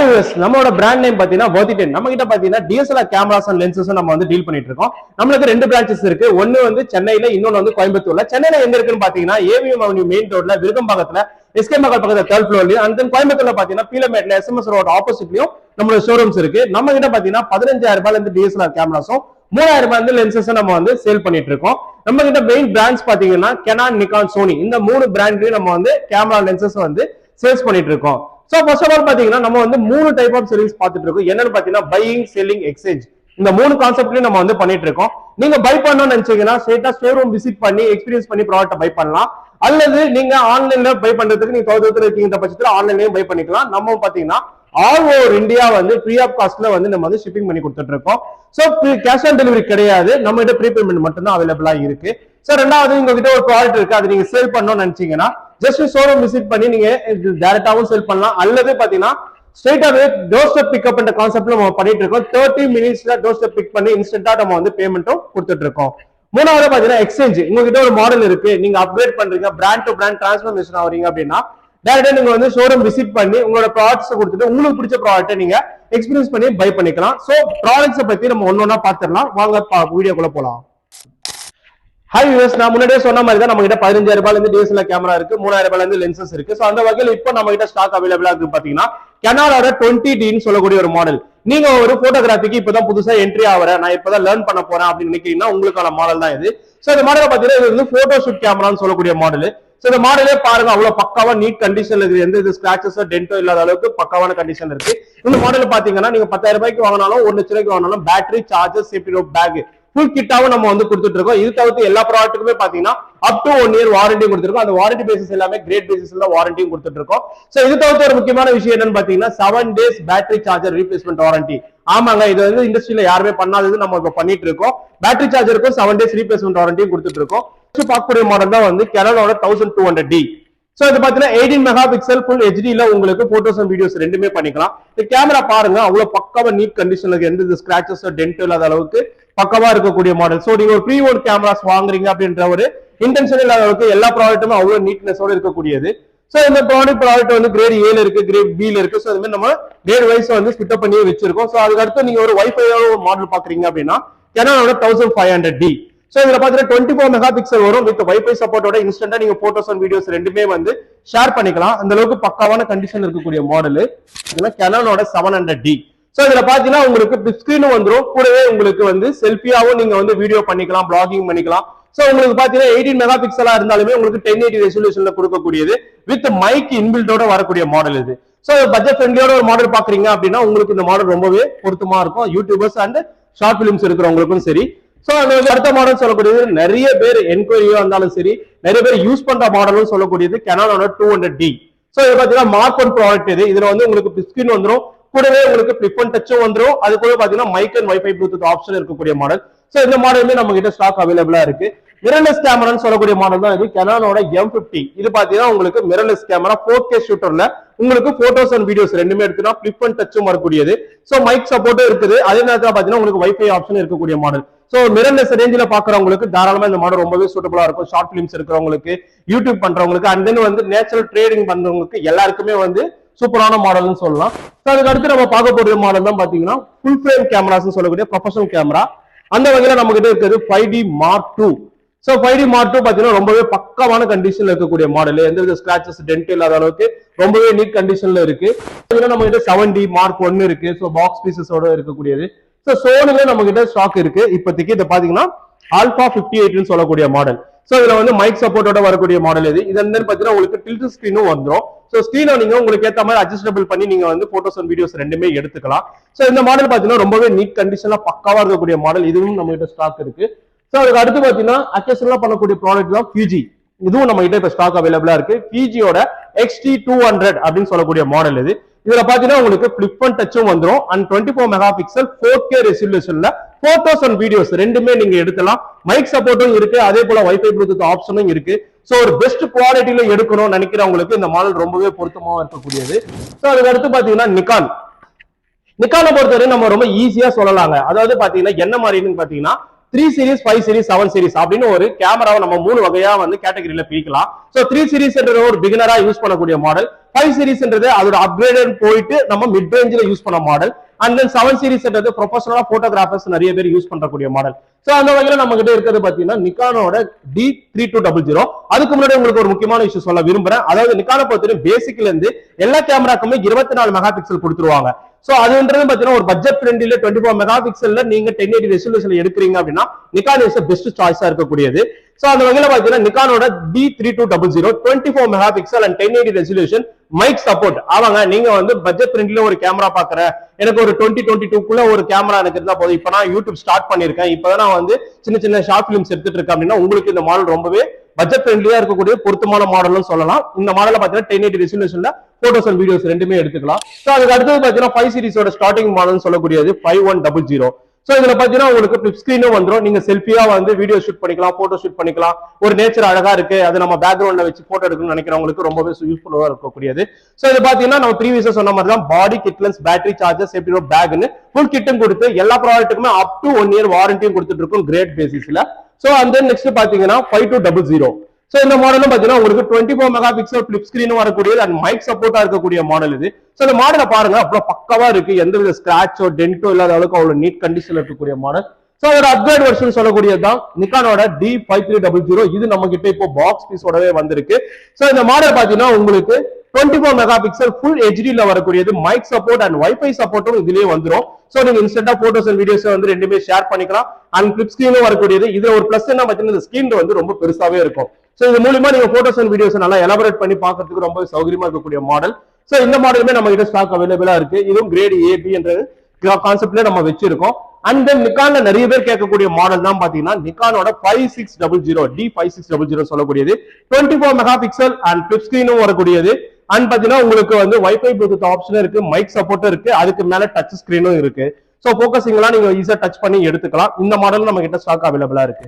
viewers, நம்மளோட brand name பாத்தீங்கன்னா Worth10. நம்ம கிட்ட பாத்தீங்கன்னா DSLR கேமராஸ் அண்ட் லென்சஸ் நம்ம வந்து டீல் பண்ணிட்டு இருக்கோம். நம்மளுக்கு ரெண்டு பிரான்ச்சஸ் இருக்கு. ஒன்னு வந்து சென்னையில, இன்னொன்னு வந்து கோயம்புத்தூர்ல. சென்னையில எங்க இருக்குன்னு பாத்தீங்கன்னா AVM அவென்யூ மெயின் ரோட்ல விருகம்பாக்கத்துல எஸ்கே மகால் பக்கத்துல 3rd ஃப்ளோர்லயும், அண்ட் தென் கோயம்புத்தூர்ல பாத்தீங்கன்னா பீலமேட்ல SMS ரோட் ஆப்போசிட்லயும் நம்மளோட ஷோரூம்ஸ் இருக்கு. நம்ம கிட்ட பாத்தீங்கன்னா 15,000 ரூபாயில இருந்து DSLR கேமராஸும் 3,000 ரூபாயில இருந்து லென்சஸும் நம்ம வந்து சேல் பண்ணிட்டு இருக்கோம். நம்ம கிட்ட மெயின் பிராண்ட்ஸ் பாத்தீங்கன்னா Canon, Nikon, Sony இந்த மூணு பிராண்ட்லயும் நம்ம வந்து கேமரா லென்சஸ் வந்து சேல்ஸ் பண்ணிட்டு இருக்கோம். சோ ஃபர்ஸ்ட் ஆஃப் ஆல் பாத்தீங்கன்னா நம்ம வந்து மூணு டைப் ஆஃப் சர்வீஸ் பார்த்துட்டு இருக்கோம். என்னன்னு பாத்தீங்கன்னா பையிங், செல்லிங், எக்ஸ்சேஞ்ச். இந்த மூணு கான்செப்ட்லயும் நம்ம வந்து பண்ணிட்டு இருக்கோம். நீங்க பை பண்ணணும்னு நினைச்சீங்கன்னா ஸ்ட்ரைட்டா ஷோரூம் விசிட் பண்ணி எக்ஸ்பீரியன்ஸ் பண்ணி ப்ராடக்ட் பை பண்ணலாம். அல்லது நீங்க ஆன்லைன்ல பை பண்றதுக்கு நீங்க தோட்டத்துல இருக்கீங்க பட்சத்துல ஆன்லைன்லயும் பை பண்ணிக்கலாம். நம்ம பாத்தீங்கன்னா ஆல் ஓவர் இந்தியா வந்து ஃப்ரீ ஆஃப் காஸ்ட்ல வந்து நம்ம வந்து ஷிப்பிங் பண்ணி கொடுத்துட்டு இருக்கோம். சோ கேஷ் ஆன் டெலிவரி கிடையாது, நம்ம கிட்ட ப்ரீ பேமெண்ட் மட்டும் தான் அவைலபிளா இருக்கு. சோ ரெண்டாவது உங்ககிட்ட ஒரு ப்ராடக்ட் இருக்கு, அது நீங்க சேல் பண்ணணும்னு நினைச்சீங்கன்னா ஜஸ்ட் ஷோரூம் விசிட் பண்ணி நீங்க டைரக்டாவும் சேல் பண்ணலாம். அல்லது பாத்தீங்கன்னா ஸ்ட்ரைட்டாவே டோர் ஸ்டெப் பிக்கப் என்ற கான்செப்ட்ல நம்ம பண்ணிட்டு இருக்கோம். 30 மினிட்ஸ்ல டோர் ஸ்டெப் பிக் பண்ணி இன்ஸ்டன்டா நம்ம வந்து பேமெண்ட்டும் கொடுத்துட்டு இருக்கோம். மூணாவது பாத்தீங்கன்னா எக்ஸ்சேஞ்ச். உங்ககிட்ட ஒரு மாடல் இருக்கு, நீங்க அப்கிரேட் பண்றீங்க, பிராண்ட் டு பிராண்ட் டிரான்ஸ்ஃபர்மேஷன் ஆவறீங்க அப்படின்னா டைரக்டா நீங்க வந்து ஷோரூம் விசிட் பண்ணி உங்களோட ப்ராடக்ட்ஸ் கொடுத்துட்டு உங்களுக்கு பிடிச்ச ப்ராடக்ட்டை நீங்க எக்ஸ்பீரியன்ஸ் பண்ணி பை பண்ணிக்கலாம். சோ ப்ராடக்ட்ஸ் பத்தி நம்ம ஒன்னொன்னா பாத்துடலாம். வாங்க வீடியோக்குள்ள போலாம். ஹாய் வியூவர்ஸ், நான் முன்னாடியே சொன்ன மாதிரி தான் நம்ம கிட்ட 15,000 ரூபாயில இருந்து DSLR கேமரா இருக்கு, 3,000 ரூபாயில இருந்து லென்சஸ் இருக்கு. சோ அந்த வகையில் இப்போ நம்ம கிட்ட ஸ்டாக் அவைலபிளா இருக்கு. பாத்தீங்கன்னா Canonோட 20D ன்னு சொல்லக்கூடிய ஒரு மாடல். நீங்க ஒரு போட்டோகிராஃபிக்கு இப்பதான் புதுசா என்ட்ரி ஆவறேன், நான் இப்பதான் லேர்ன் பண்ண போறேன் அப்படின்னு நினைக்கிறீங்கன்னா உங்களுக்கான மாடல் தான் இது. சோ இந்த மாடலை பாத்தீங்கன்னா இது வந்து போட்டோ ஷூட் கேமரான்னு சொல்லக்கூடிய மாடல். சோ இந்த மாடலே பாருங்க, அவ்வளவு பக்காவா நீட் கண்டிஷன்ல இருக்கு, எந்த இது ஸ்கிராச்சஸோ டென்ட்டோ இல்லாத அளவுக்கு பக்காவான கண்டிஷன் இருக்கு. இந்த மாடல் பாத்தீங்கன்னா நீங்க 10,000 ரூபாய்க்கு வாங்கினாலும் 1 லட்சம் ரூபாய்க்கு வாங்கினாலும் battery, charger, safety rope, bag full கிட்டாவும் நம்ம வந்து கொடுத்துட்டு இருக்கோம். இது தவிர்த்து எல்லா ப்ராடக்ட்டுக்குமே பாத்தீங்கன்னா அப் டு 1 இயர் வாரண்டி கொடுத்துருக்கோம். அந்த வாரண்டி பேசிஸ் எல்லாமே கிரேட் பேசிஸ்ல வாரண்டியும் கொடுத்துட்டு இருக்கோம். சோ இது தவிர்த்து ஒரு முக்கியமான விஷயம் என்னன்னு பாத்தீங்கன்னா 7 days battery charger replacement warranty. ஆமாங்க, இது வந்து இண்டஸ்ட்ரியில யாருமே பண்ணாதது, நம்ம இப்ப பண்ணிட்டு இருக்கோம். பேட்டரி சார்ஜருக்கும் 7 டேஸ் ரீப்ளேஸ்மெண்ட் வாரண்டியும் கொடுத்துட்டு இருக்கோம். பார்க்கக்கூடிய மாடல் தான் வந்து Canonோட 1200D. சோ இது பாத்தீங்கன்னா 18 மெகா பிக்சல் ஃபுல் ஹெச்டில உங்களுக்கு போட்டோஸ் அண்ட் வீடியோஸ் ரெண்டுமே பண்ணிக்கலாம். இந்த கேமரா பாருங்க, அவ்வளவு பக்காவா நீட் கண்டிஷன்ல இருக்கு, எந்த ஸ்கிராச்சஸ் டென்ட் இல்லாத அளவுக்கு பக்கவா இருக்கக்கூடிய மாடல். சோ நீங்க ஒரு ப்ரீ ஓன் கேமராஸ் வாங்குறீங்க அப்படின்ற ஒரு இன்டென்ஷன் இல்லாத அளவுக்கு எல்லா ப்ராடக்ட்டுமே அவ்வளவு நீட்னஸோட இருக்கக்கூடியது. சோ இந்த ப்ராடக்ட் வந்து கிரேட் ஏல இருக்கு, கிரேட் பில இருக்கு. சோ அது மாதிரி நம்ம கிரேட் வைஸ் வந்து ஸ்பிட் அப் பண்ணி வச்சிருக்கோம். சோ அதுக்கு அடுத்து நீங்க ஒரு வைஃபையோட ஒரு மாடல் பாக்குறீங்க அப்படின்னா Canonோட 1500D. சோ இதுல பாத்தீங்கன்னா 24 மெகா பிக்சல் வரும் வித் வைஃபை சப்போர்ட்டோட இன்ஸ்டன்டா நீங்க போட்டோஸ் அண்ட் வீடியோஸ் ரெண்டுமே வந்து ஷேர் பண்ணிக்கலாம். அந்த அளவுக்கு பக்காவான கண்டிஷன் இருக்கக்கூடிய மாடல் Canonோட 700D. சோ இதுல பாத்தீங்கன்னா உங்களுக்கு பிக் ஸ்கிரீன் வந்துரும், கூடவே உங்களுக்கு வந்து செல்ஃபியாவும் நீங்க வந்து வீடியோ பண்ணிக்கலாம், பிளாகிங் பண்ணிக்கலாம். சோ உங்களுக்கு பாத்தீங்கன்னா 18 மெகா பிக்சலா இருந்தாலுமே உங்களுக்கு 1080 ரெசல்யூஷன்ல கொடுக்கக்கூடியது வித் மைக் இன்பில்டோட வரக்கூடிய மாடல் இது. சோ பட்ஜெட் ஃப்ரெண்ட்லியோட ஒரு மாடல் பாக்குறீங்க அப்படின்னா உங்களுக்கு இந்த மாடல் ரொம்பவே பொருத்தமா இருக்கும், யூடியூபர்ஸ் அண்ட் ஷார்ட் பிலிம்ஸ் இருக்கிறவங்களுக்கும் சரி. சோ அந்த அடுத்த மாடல் சொல்லக்கூடியது நிறைய பேர் என்கொயரியோ இருந்தாலும் சரி, நிறைய பேர் யூஸ் பண்ற மாடலும் சொல்லக்கூடியது Canonோட 200D. சோ இது பாத்தீங்கன்னா மார்க் ஒன் ப்ராடக்ட் இது. இதுல வந்து உங்களுக்கு பிக் ஸ்கிரீன் வந்துரும், கூடவே உங்களுக்கு பிளிப் அண்ட் டச்சும் வந்துரும். அது கூட பாத்தீங்கன்னா mic and wifi bluetooth option இருக்கக்கூடிய மாடல். சோ இந்த மாடலுமே நம்ம கிட்ட ஸ்டாக் அவைலபிளா இருக்கு. மிரர்லெஸ் கேமரான்னு சொல்லக்கூடிய மாடல் தான் இது, Canonோட M50. இது பாத்தீங்கன்னா உங்களுக்கு மிரர்லெஸ் கேமரா 4K ஷூட்டர்ல உங்களுக்கு போட்டோஸ் அண்ட் வீடியோஸ் ரெண்டுமே எடுத்துனா பிளிப் அண்ட் டச்சும் வரக்கூடியது. சோ மைக் சப்போர்ட்டும் இருக்குது, அதே நேரத்துல பாத்தீங்கன்னா உங்களுக்கு வைஃபை ஆப்ஷன் இருக்கக்கூடிய மாடல். சோ மிரர்லெஸ் ரேஞ்சில பாக்குறவங்களுக்கு தாராளமா இந்த மாடல் ரொம்பவே சூட்டபிளா இருக்கும். ஷார்ட் பிலிம்ஸ் இருக்கிறவங்களுக்கு, யூடியூப் பண்றவங்களுக்கு, அண்ட் தென் வந்து நேச்சுரல் ட்ரேடிங் பண்றவங்களுக்கு எல்லாருக்குமே வந்து சூப்பரான மாடல்னு சொல்லலாம். அதுக்கு அடுத்து நம்ம பார்க்க போற மாடல் தான் பாத்தீங்கன்னா ஃபுல் ஃப்ரேம் கேமராஸ் சொல்லக்கூடிய ப்ரொஃபஷனல் கேமரா. அந்த வகையில நம்ம கிட்ட இருக்கிறது 5D Mark II. So 5D Mark II பாத்தீங்கன்னா ரொம்பவே பக்காவான கண்டிஷன்ல இருக்கக்கூடிய மாடல், எந்த வித ஸ்கிராச்சஸ் டென்ட் இல்லாத அளவுக்கு ரொம்பவே நீட் கண்டிஷன்ல இருக்கு. நம்ம கிட்ட 7D Mark I இருக்கு. சோ பாக்ஸ் பீசஸோட இருக்கக்கூடியது. சோ சோனில நம்ம கிட்ட ஸ்டாக் இருக்கு இப்போதைக்கு. இதை பாத்தீங்கன்னா Alpha 58 சொல்லக்கூடிய மாடல். சோ இதுல வந்து மைக் சப்போர்ட்டோட வரக்கூடிய மாடல் இது. இது வந்து பாத்தீங்கன்னா உங்களுக்கு டில்ட் ஸ்கிரீனும் வந்துரும். சோ ஸ்கிரீனை நீங்க உங்களுக்கு ஏத்த மாதிரி அட்ஜஸ்டபிள் பண்ணி நீங்க வந்து போட்டோஸ் அண்ட் வீடியோஸ் ரெண்டுமே எடுத்துக்கலாம். சோ இந்த மாடல் பாத்தீங்கன்னா ரொம்பவே நீட் கண்டிஷன்ல பக்காவா இருக்கக்கூடிய மாடல், இதுவும் நம்ம கிட்ட ஸ்டாக் இருக்கு. சோ அதுக்கு அடுத்து பாத்தீங்கன்னா அக்கேஷனலா பண்ணக்கூடிய ப்ராடக்ட் தான் Fuji. இதுவும் நம்ம கிட்ட இப்ப ஸ்டாக் அவைலபிளா இருக்கு. Fujiயோட XT200 அப்படின்னு சொல்லக்கூடிய மாடல் இது. இதுல பாத்தீங்கன்னா உங்களுக்கு பிளிப் அண்ட் டச்சும் வந்துரும், அண்ட் 24 மெகா பிக்சல் 4K ரெசல்யூஷன்ல போட்டோஸ் அண்ட் வீடியோஸ் ரெண்டுமே நீங்க எடுக்கலாம். மைக் சப்போர்ட்டும் இருக்கு, அதே போல வைஃபை ப்ளூடூத் ஆப்ஷனும் இருக்கு. சோ ஒரு பெஸ்ட் குவாலிட்டியில எடுக்கணும்னு நினைக்கிறவங்களுக்கு இந்த மாடல் ரொம்பவே பொருத்தமா இருக்கக்கூடியது. சோ அதுக்கு அடுத்து பாத்தீங்கன்னா நிக்கானை பொறுத்தவரை நம்ம ரொம்ப ஈஸியா சொல்லலாங்க. அதாவது பாத்தீங்கன்னா என்ன மாதிரின்னு பாத்தீங்கன்னா 3 சீரிஸ் 5 சீரிஸ் 7 சீரிஸ் அப்படின்னு ஒரு கேமராவை நம்ம 3 வகையா வந்து கேட்டகரியில பிரிக்கலாம். சோ 3 சீரிஸ்ன்றது ஒரு பிகினரா யூஸ் பண்ணக்கூடிய மாடல், 5 சீரிஸ்ன்றது அதோட அப்கிரேட் போயிட்டு நம்ம மிட் ரேஞ்சில யூஸ் பண்ண மாடல், அண்ட் தென் 7 சீரிஸ்ன்றது ப்ரொஃபஷனலா போட்டோகிராஃபர்ஸ் நிறைய பேர் யூஸ் பண்றக்கூடிய மாடல். சோ அந்த வகையில நம்ம கிட்ட இருக்கிறது பாத்தீங்கன்னா நிக்கானோட D3200. அதுக்கு முன்னாடி உங்களுக்கு ஒரு முக்கியமான விஷயம் சொல்ல விரும்புறேன். அதாவது நிக்கானை பொறுத்தவரை பேசிக்ல இருந்து எல்லா கேமராக்குமே 24 மெகா பிக்சல் கொடுத்துருவாங்க. சோ அதுன்றது பாத்தீங்கன்னா ஒரு பட்ஜெட் ஃப்ரெண்ட்லில 24 மெகா பிக்சல்ல நீங்க 1080 ரெசல்யூஷன்ல எடுக்கிறீங்க அப்படின்னா நிக்கான் இஸ் பெஸ்ட் சாய்ஸா இருக்கக்கூடியது. சோ அந்த வகையில பாத்தீங்கன்னா நிக்கானோட D3200 24 mega pixel and 1080 resolution mic support. ஆவாங்க நீங்க வந்து பட்ஜெட் ஃப்ரெண்ட்லில ஒரு கேமரா பாக்குற, எனக்கு ஒரு 2022 ஒரு கேமரா எனக்கு இருந்தா போதும், இப்ப நான் யூடியூப் ஸ்டார்ட் பண்ணிருக்கேன், இப்பதான் நான் வந்து சின்ன சின்ன ஷார்ட் பிலிம்ஸ் எடுத்துட்டு இருக்கேன் அப்படின்னா உங்களுக்கு இந்த மாடல் ரொம்பவே பட்ஜெட் ஃப்ரெண்ட்லியா இருக்கக்கூடிய பொருத்தமான மாடல்னு சொல்லலாம். இந்த மாடல பாத்தீங்கன்னா 1080 ரெசல்யூஷன்ல போட்டோஸ் அண்ட் வீடியோஸ் ரெண்டுமே எடுத்துக்கலாம். சோ அதுக்கு அடுத்தது பாத்தீங்கன்னா 5 சீரிஸோட ஸ்டார்டிங் மாடல் சொல்லக்கூடியது 5100. சோ இதுல பாத்தீங்கன்னா உங்களுக்கு ஃபிளிப் ஸ்கிரீனும் வந்துரும், நீங்க செல்ஃபியா வந்து வீடியோ ஷூட் பண்ணிக்கலாம், போட்டோ ஷூட் பண்ணிக்கலாம், ஒரு நேச்சர் அழகா இருக்கு அது நம்ம பேக்ரவுண்ட்ல வச்சு போட்டோ எடுக்கணும்னு நினைக்கிறவங்களுக்கு ரொம்பவே யூஸ்ஃபுல்லா இருக்கக்கூடியது. சோ இது பாத்தீங்கன்னா நம்ம ப்ரீவியஸா சொன்ன மாதிரி தான் body kit lens, battery charger, safety note, பேக்னு ஃபுல் கிட்டும் கொடுத்து எல்லா ப்ராடக்ட்டுக்குமே அப் டு 1 இயர் வாரண்டியும் கொடுத்துட்டு இருக்கும் கிரேட் பேசிஸ்ல. சோ அண்ட் தென் நெக்ஸ்ட் பாத்தீங்கன்னா 5200. சோ இந்த மாடலும் பாத்தீங்கன்னா உங்களுக்கு 24 மெகா பிக்சல் ஃபிளிப் ஸ்கிரீனும் வரக்கூடியது அண்ட் மைக் சப்போர்ட்டா இருக்கக்கூடிய மாடல் இது. சோ இந்த மாடலை பாருங்க அவ்வளவு பக்கவா இருக்கு, எந்த வித ஸ்கிராச்சோ டென்ட்டோ இல்லாத அளவுக்கு அவ்வளவு நீட் கண்டிஷன்ல இருக்கக்கூடிய மாடல். சோ அதோட அப்கிரேட் வெர்ஷன் சொல்லக்கூடியதுதான் நிக்கானோட D5300. இது நம்ம கிட்ட இப்போ பாக்ஸ் பீஸோடவே வந்திருக்கு. சோ இந்த மாடல் பாத்தீங்கன்னா உங்களுக்கு 24 மெகா பிக்சல் ஃபுல் ஹெச்டில வரக்கூடியது, மைக் சப்போர்ட் அண்ட் வைஃபை சப்போர்ட்டும் இதுலயே வந்துரும். சோ நீங்க இன்ஸ்டன்டா போட்டோஸ் அண்ட் வீடியோஸ் வந்து ரெண்டுமே ஷேர் பண்ணிக்கலாம். அண்ட் ஃபிளிப் ஸ்கிரீனும் வரக்கூடியது. இதுல ஒரு பிளஸ் என்ன பாத்தீங்கன்னா இந்த ஸ்கிரீன் வந்து ரொம்ப பெருசாவே இருக்கும். சோ இது மூலமா நீங்க போட்டோஸ் அண்ட் வீடியோஸ் நல்லா எலாபரேட் பண்ணி பாக்குறதுக்கு ரொம்ப சௌகரியமா இருக்கக்கூடிய மாடல். சோ இந்த மாடலுமே நம்ம கிட்ட ஸ்டாக் அவைலபிளா இருக்கு. இதுவும் கிரேட் ஏபி என்ற கான்செப்ட்ல நம்ம வச்சிருக்கோம். அண்ட் தென் நிக்கான்ல நிறைய பேர் கேட்கக்கூடிய மாடல் தான் பாத்தீங்கன்னா நிக்கானோட 5600 D5600 சொல்லக்கூடியது 24 மெகா பிக்சல் அண்ட் ஃபிளிப் ஸ்கிரீனும் வரக்கூடியது. அண்ட் பாத்தீங்கன்னா உங்களுக்கு வந்து வைஃபை ப்ளூடூத் ஆப்ஷன் இருக்கு, மைக் சப்போர்ட் இருக்கு, அதுக்கு மேல டச் ஸ்கிரீனும் இருக்கு. சோ போக்கசிங்லாம் நீங்க ஈஸியா டச் பண்ணி எடுத்துக்கலாம். இந்த மாடல் நம்ம கிட்ட ஸ்டாக் அவைலபிளா இருக்கு.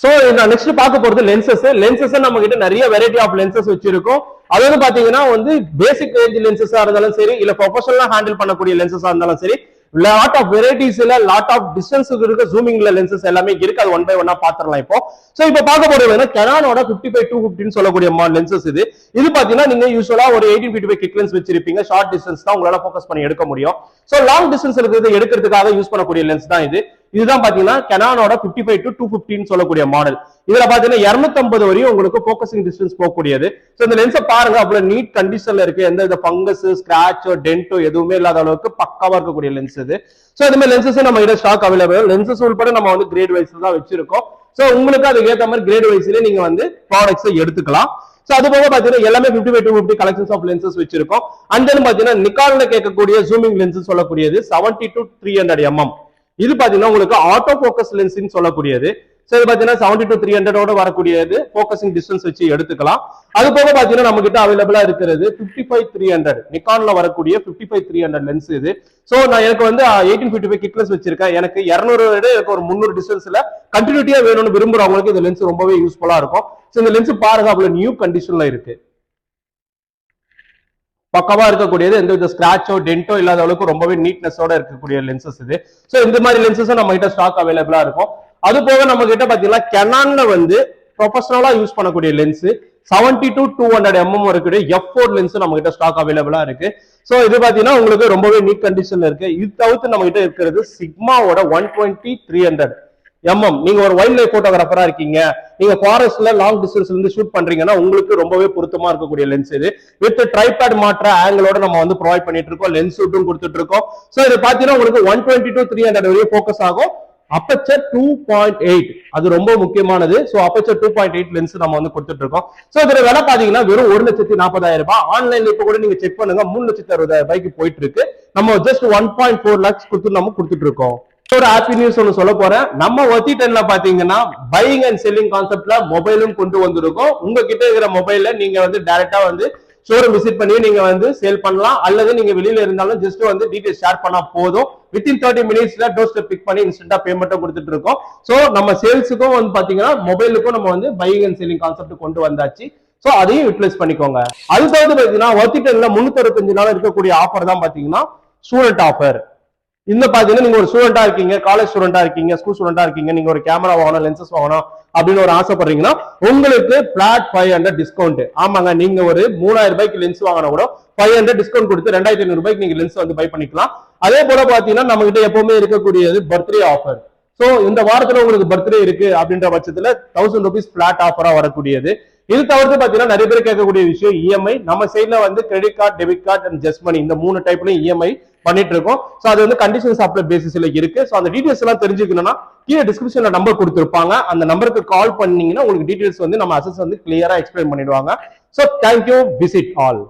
சோ நான் நெக்ஸ்ட் பார்க்க போறது லென்சஸ் நம்ம கிட்ட நிறைய வெரைட்டி ஆஃப் லென்சஸ் வச்சிருக்கோம். அதாவது பாத்தீங்கன்னா வந்து பேசிக் ரேஞ்ச் லென்சஸா இருந்தாலும் சரி, இல்ல ப்ரொஃபஷனலா ஹேண்டில் பண்ணக்கூடிய லென்சஸா இருந்தாலும் சரி, லாட் ஆஃப் வெரைட்டிஸ்ல லாட் ஆஃப் டிஸ்டன்ஸ் இருக்கு, ஜூமிங்ல லென்சஸ் எல்லாமே இருக்கு. அது ஒன் பை ஒன்னா பாத்துறலாம் இப்போ. சோ இப்போ பார்க்க போறது கெனானோட 55-250 சொல்லக்கூடிய லென்சஸ் இது. இது பாத்தீங்கன்னா நீங்க யூசுவலா ஒரு 1855 கிக் லென்ஸ் வச்சிருப்பீங்க, ஷார்ட் டிஸ்டன்ஸ் தான் உங்களால ஃபோக்கஸ் பண்ணி எடுக்க முடியும். சோ லாங் டிஸ்டன்ஸ் இருக்கிறது எடுக்கிறதுக்காக யூஸ் பண்ணக்கூடிய லென்ஸ் தான் இது. இதுதான் பாத்தீங்கன்னா கெனானோட 55-250 சொல்லக்கூடிய மாடல். இதுல பாத்தீங்கன்னா 250 வரையும் உங்களுக்கு போக்கசிங் டிஸ்டன்ஸ் போகக்கூடியது. சோ இந்த லென்ஸை பாருங்க அவ்வளவு நீட் கண்டிஷன்ல இருக்கு, எந்த வித ஃபங்கஸ், ஸ்கிராச்சோ, டென்ட்டோ எதுவுமே இல்லாத அளவுக்கு பக்காவா இருக்கக்கூடிய லென்ஸ் இது. சோ இந்த மாதிரி லென்சஸ் நம்ம கிட்ட ஸ்டாக் அவைலபிள். லென்சஸ் உள்பட நம்ம வந்து கிரேட் வைஸ் தான் வச்சிருக்கோம். சோ உங்களுக்கு அதுக்கு ஏத்த மாதிரி கிரேட் வைஸ்ல நீங்க வந்து ப்ராடக்ட்ஸ் எடுத்துக்கலாம். சோ அது போக பாத்தீங்கன்னா எல்லாமே 55-250 கலெக்ஷன்ஸ் ஆஃப் லென்சஸ் வச்சிருக்கோம். அண்ட் தென் பாத்தீங்கன்னா நிக்கான்ல கேட்கக்கூடிய ஜூமிங் லென்ஸ் சொல்லக்கூடியது 70-300 mm. இது பாத்தீங்கன்னா உங்களுக்கு ஆட்டோ போக்கஸ் லென்ஸ்னு சொல்லக்கூடியது. சோ இது பாத்தீங்கன்னா 70-300 வரக்கூடியது, போக்கசிங் டிஸ்டன்ஸ் வச்சு எடுத்துக்கலாம். அது போக பாத்தீங்கன்னா நம்ம கிட்ட அவைலபிளா இருக்கிறது 55-300 நிக்கான்ல வரக்கூடிய 55-300 லென்ஸ் இது. சோ நான் எனக்கு வந்து 1855 கிக் லென்ஸ் வச்சிருக்கேன். எனக்கு 200 விட எனக்கு ஒரு 300 டிஸ்டன்ஸ்ல கண்டினியூட்டியா வேணும்னு விரும்புறவங்களுக்கு இந்த லென்ஸ் ரொம்பவே யூஸ்ஃபுல்லா இருக்கும். சோ இந்த லென்ஸ் பாருங்க அவ்வளவு நியூ கண்டிஷன்ல இருக்கு, பக்கவா இருக்கக்கூடியது, எந்த வித ஸ்கிராச்சோ டென்ட்டோ இல்லாத அளவுக்கு ரொம்பவே நீட்னஸோட இருக்கக்கூடிய லென்சஸ் இது. சோ இந்த மாதிரி லென்சஸ் நம்ம கிட்ட ஸ்டாக் அவைலபிளா இருக்கும். அது போக நம்ம கிட்ட பாத்தீங்கன்னா கெனான்ல வந்து ப்ரொஃபஷனலா யூஸ் பண்ணக்கூடிய லென்ஸ் 70-200 mm இருக்கக்கூடிய f4 லென்ஸ் நம்ம கிட்ட ஸ்டாக் அவைலபிளா இருக்கு. சோ இது பாத்தீங்கன்னா உங்களுக்கு ரொம்பவே நீட் கண்டிஷன்ல இருக்கு. இது தவிர்த்து நம்ம கிட்ட இருக்கிறது சிக்மாவோட 120-300 mm. நீங்க ஒரு வைல்ட் லைஃப் போட்டோகிராஃபரா இருக்கீங்க, நீங்க ஃபாரஸ்ட்ல லாங் டிஸ்டன்ஸ்ல இருந்து ஷூட் பண்றீங்கன்னா உங்களுக்கு ரொம்பவே பொருத்தமா இருக்கக்கூடிய லென்ஸ் இது. வித் ட்ரைபேட் மாற்ற ஆங்கிளோட நம்ம வந்து ப்ரொவைட் பண்ணிட்டு இருக்கோம், லென்ஸ் ஷூட்டும் கொடுத்துட்டு இருக்கோம். சோ இது பாத்தீங்கன்னா உங்களுக்கு 120-300 வரையும் ஃபோக்கஸ் ஆகும். அப்பச்சர் 2.8 அது ரொம்ப முக்கியமானது. சோ அப்பச்சர் 2.8 லென்ஸ் நம்ம வந்து கொடுத்துட்டு இருக்கோம். சோ இதோட விலை பாத்தீங்கன்னா வெறும் 1,40,000 ரூபாய். ஆன்லைன்ல இப்ப கூட நீங்க செக் பண்ணுங்க 3,60,000 ரூபாய்க்கு போயிட்டு இருக்கு. நம்ம ஜஸ்ட் 1.4 lakhs கொடுத்து நம்ம கொடுத்துட்டு இருக்கோம். ஒரு ஹாப்பி நியூஸ் ஒன்னு சொல்ல போறேன். நம்ம Worth10ல பாத்தீங்கன்னா பையிங் அண்ட் செல்லிங் கான்செப்ட்ல மொபைலும் கொண்டு வந்திருக்கோம். உங்ககிட்ட இருக்கிற மொபைல்ல நீங்க வந்து டைரக்டா வந்து ஷோரூம் விசிட் பண்ணி நீங்க வந்து சேல் பண்ணலாம், அல்லது நீங்க வெளியில இருந்தாலும் ஜஸ்ட் வந்து டீடைல்ஸ் ஷேர் பண்ணா போதும். வித்தின் 30 மினிட்ஸ்ல டோர் ஸ்டெப் பிக் பண்ணி இன்ஸ்டன்டா பேமெண்ட்டும் கொடுத்துட்டு இருக்கோம். சோ நம்ம சேல்ஸுக்கும் வந்து பாத்தீங்கன்னா மொபைலுக்கும் நம்ம வந்து பையிங் அண்ட் செல்லிங் கான்செப்ட் கொண்டு வந்தாச்சு. சோ அதையும் யூட்டிலைஸ் பண்ணிக்கோங்க. அது தவிர்த்து பாத்தீங்கன்னா Worth10ல 365 நாள் இருக்கக்கூடிய ஆஃபர் தான் பாத்தீங்கன்னா ஸ்டூடெண்ட் ஆஃபர். இந்த பாத்தீங்கன்னா நீங்க ஒரு ஸ்டூடெண்டா இருக்கீங்க, காலேஜ் ஸ்டூடெண்டா இருக்கீங்க, ஸ்கூல் ஸ்டூடெண்டா இருக்கீங்க, நீங்க ஒரு கேமரா வாங்கணும், லென்சஸ் வாங்கணும் அப்படின்னு ஒரு ஆசைப்படுறீங்கன்னா உங்களுக்கு பிளாட் 500 டிஸ்கவுண்ட். ஆமாங்க, நீங்க ஒரு 3000 ரூபாய்க்கு லென்ஸ் வாங்கினா கூட 500 டிஸ்கவுண்ட் கொடுத்து 2500 ரூபாய்க்கு நீங்க லென்ஸ் வந்து பை பண்ணிக்கலாம். அதே போல பாத்தீங்கன்னா நம்ம கிட்ட எப்பவுமே இருக்கக்கூடியது பர்த்டே ஆஃபர். சோ இந்த வாரத்துல உங்களுக்கு பர்த்டே இருக்கு அப்படின்ற பட்சத்துல 1000 rupees பிளாட் ஆஃபரா வரக்கூடியது. இது தவிர்த்து பாத்தீங்கன்னா நிறைய பேர் கேட்கக்கூடிய விஷயம் இஎம்ஐ. நம்ம சைட்ல வந்து credit card, debit card and just money இந்த 3 டைப்லயும் இஎம்ஐ பண்ணிட்டு இருக்கோம். சோ அது வந்து கண்டிஷன்ஸ் அப்ளை பேசிஸ்ல இருக்கு. சோ அந்த டீடைல்ஸ் எல்லாம் தெரிஞ்சுக்கணும்னா கீழே டிஸ்கிரிப்ஷன்ல நம்பர் கொடுத்திருப்பாங்க, அந்த நம்பருக்கு கால் பண்ணீங்கன்னா உங்களுக்கு டீடைல்ஸ் வந்து நம்ம அசஸ் வந்து கிளியரா எக்ஸ்பிளைன் பண்ணிடுவாங்க. So thank you, visit all.